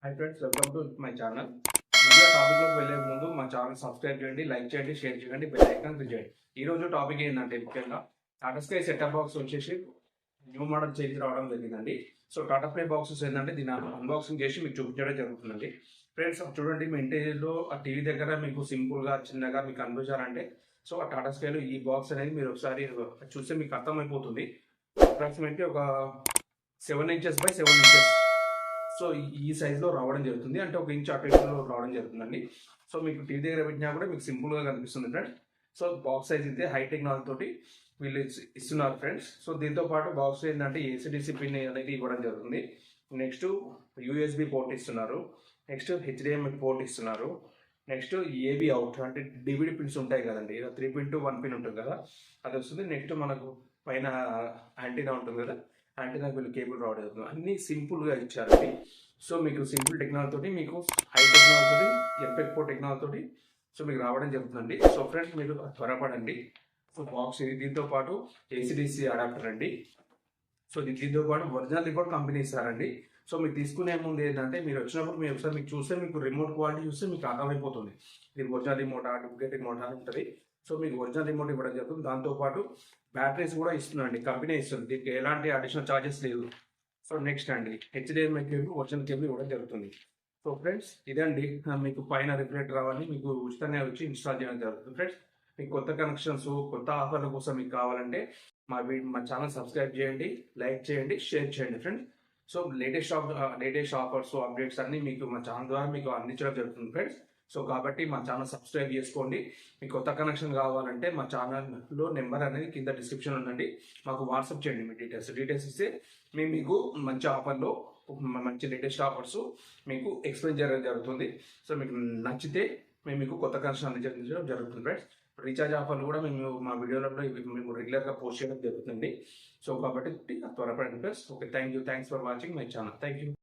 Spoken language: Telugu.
Hi friends, welcome to my channel. Video టాపిక్లోకి వెళ్ళే ముందు మా ఛానల్ సబ్స్క్రైబ్ చేయండి, లైక్ చేయండి, షేర్ చేయండి, బెల్ ఐకాన్ క్లిక్ చేయండి. ఈ రోజు టాపిక్ ఏంటంటే ముఖ్యంగా టాటా స్కై సెటప్ బాక్స్ వచ్చేసి న్యూ మోడల్ చేంజ్ రావడం జరిగిందండి. సో టాటా ప్లే బాక్సెస్ ఏంటంటే దీని అన్బాక్సింగ్ చేసి మీకు చూపించడం జరుగుతుందండి. ఫ్రెండ్స్ చూడండి, మీ ఇంటీరియర్లో ఆ టీవీ దగ్గర మీకు సింపుల్గా చిన్నగా మీకు కనిపించాలంటే సో ఆ టాటా స్కైలో ఈ బాక్స్ అనేది మీరు ఒకసారి చూస్తే మీకు అర్థమైపోతుంది. అప్రాక్సిమేట్లీ ఒక 7 ఇంచెస్ బై 7 ఇంచెస్ సో ఈ సైజులో రావడం జరుగుతుంది. అంటే 1 ఇంచ్ అటు ఇటులో రావడం జరుగుతుందండి. సో మీకు టీవీ దగ్గర పెట్టినా కూడా మీకు సింపుల్గా కనిపిస్తుంది ఫ్రెండ్స్. సో బాక్స్ సైజ్ అయితే హై టెక్నాలజీ తోటి వీళ్ళు ఇస్తున్నారు ఫ్రెండ్స్. సో దీంతో పాటు బాక్స్ ఏంటంటే ఏసీడీసీ పిన్ అనేది ఇవ్వడం జరుగుతుంది. నెక్స్ట్ యూఎస్బి పోర్ట్ ఇస్తున్నారు. నెక్స్ట్ హెచ్డిఎంఐ పోర్ట్ ఇస్తున్నారు. నెక్స్ట్ ఏబీ అవుట్ అంటే డివిడి పిన్స్ ఉంటాయి కదండి, 3 పిన్ టు 1 పిన్ ఉంటుంది కదా, అది వస్తుంది. నెక్స్ట్ మనకు పైన యాంటీనా ఉంటుంది కదా, యాంటీనాకి వీళ్ళు కేబుల్ రావడం జరుగుతుంది. అన్నీ సింపుల్గా ఇచ్చారండి. సో మీకు సింపుల్ టెక్నాలజీ తోటి మీకు హై టెక్నాలజీ తోటి ఎఫెక్ట్ టెక్నాలజీ తోటి సో మీకు రావడం జరుగుతుందండి. సో ఫ్రెండ్స్ మీరు త్వరపడండి. సో బాక్స్ ఇది, దీంతో పాటు ఏసీడీసీ అడాప్టర్ అండి. సో దీంతో పాటు ఒరిజినల్ రిమోట్ కంపెనీ ఇస్తారండి. సో మీరు తీసుకునే ముందు ఏంటంటే మీరు వచ్చినప్పుడు మీరు ఒకసారి మీకు చూస్తే మీకు రిమోట్ క్వాలిటీ చూస్తే మీకు అర్థమైపోతుంది ఇది ఒరిజినల్ రిమోట్ డూప్లికేట్ రిమోట్ అని ఉంటుంది. సో మీకు ఒరిజినల్ రిమోట్ ఇవ్వడం జరుగుతుంది. దాంతోపాటు బ్యాటరీస్ కూడా ఇస్తుందండి, కంపెనీ ఇస్తుంది. దీనికి ఎలాంటి అడిషనల్ ఛార్జెస్ లేదు. సో నెక్స్ట్ అండి హెచ్డిఎంఐ కేబుల్, ఒరిజినల్ కేబుల్ ఇవ్వడం జరుగుతుంది. సో ఫ్రెండ్స్ ఇదండి, మీకు పైన రిఫ్లెక్టర్ అవన్నీ మీకు ఉచితంగా వచ్చి ఇన్స్టాల్ చేయడం జరుగుతుంది. ఫ్రెండ్స్ మీకు కొత్త కనెక్షన్స్, కొత్త ఆఫర్ల కోసం మీకు కావాలంటే మా ఛానల్ సబ్స్క్రైబ్ చేయండి, లైక్ చేయండి, షేర్ చేయండి friends. So latest offers, updates అన్ని మీకు మా ఛానల్ ద్వారా మీకు అందించడం జరుగుతుంది ఫ్రెండ్స్. సో కాబట్టి మా ఛానల్ సబ్స్క్రైబ్ చేసుకోండి. మీకు కొత్త కనెక్షన్ కావాలంటే మా ఛానల్లో నెంబర్ అనేది కింద డిస్క్రిప్షన్ ఉందండి, మాకు వాట్సాప్ చేయండి. మీ డీటెయిల్స్ ఇస్తే మేము మీకు మంచి ఆఫర్లో మంచి లేటెస్ట్ ఆఫర్స్ మీకు ఎక్స్ప్లెయిన్ చేయడం జరుగుతుంది. సో మీకు నచ్చితే మేము మీకు కొత్త కనెక్షన్ అందించడం జరుగుతుంది ఫ్రెండ్స్. రీఛార్జ్ ఆఫర్లు కూడా మేము మా వీడియోలలో మేము రెగ్యులర్గా పోస్ట్ చేయడం జరుగుతుంది. సో కాబట్టి త్వరపడండి friends. Okay, thanks for watching my channel. Thank you.